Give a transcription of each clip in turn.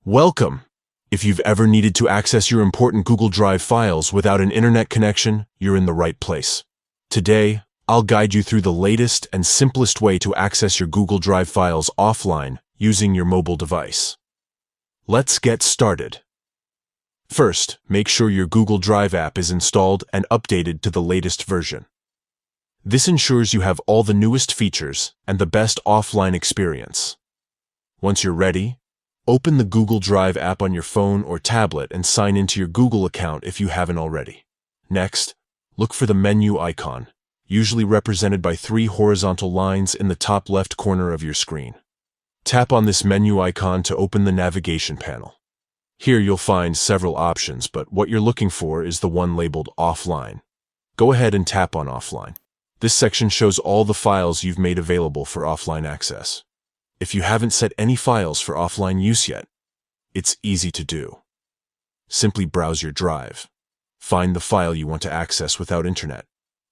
Welcome! If you've ever needed to access your important Google Drive files without an internet connection, you're in the right place. Today, I'll guide you through the latest and simplest way to access your Google Drive files offline using your mobile device. Let's get started. First, make sure your Google Drive app is installed and updated to the latest version. This ensures you have all the newest features and the best offline experience. Once you're ready, open the Google Drive app on your phone or tablet and sign into your Google account if you haven't already. Next, look for the menu icon, usually represented by 3 horizontal lines in the top left corner of your screen. Tap on this menu icon to open the navigation panel. Here you'll find several options, but what you're looking for is the one labeled Offline. Go ahead and tap on Offline. This section shows all the files you've made available for offline access. If you haven't set any files for offline use yet, it's easy to do. Simply browse your drive, find the file you want to access without internet,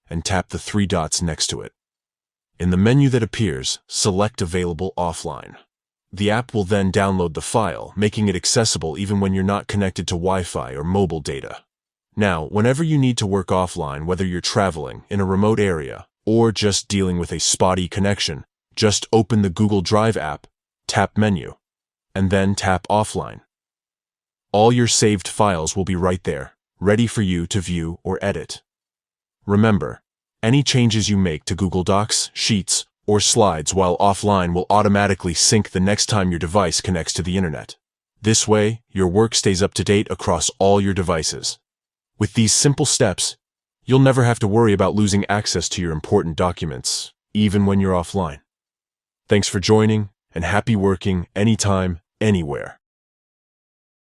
and tap the 3 dots next to it. In the menu that appears, select Available Offline. The app will then download the file, making it accessible even when you're not connected to Wi-Fi or mobile data. Now, whenever you need to work offline, whether you're traveling in a remote area or just dealing with a spotty connection, just open the Google Drive app, tap Menu, and then tap Offline. All your saved files will be right there, ready for you to view or edit. Remember, any changes you make to Google Docs, Sheets, or Slides while offline will automatically sync the next time your device connects to the internet. This way, your work stays up to date across all your devices. With these simple steps, you'll never have to worry about losing access to your important documents, even when you're offline. Thanks for joining, and happy working anytime, anywhere.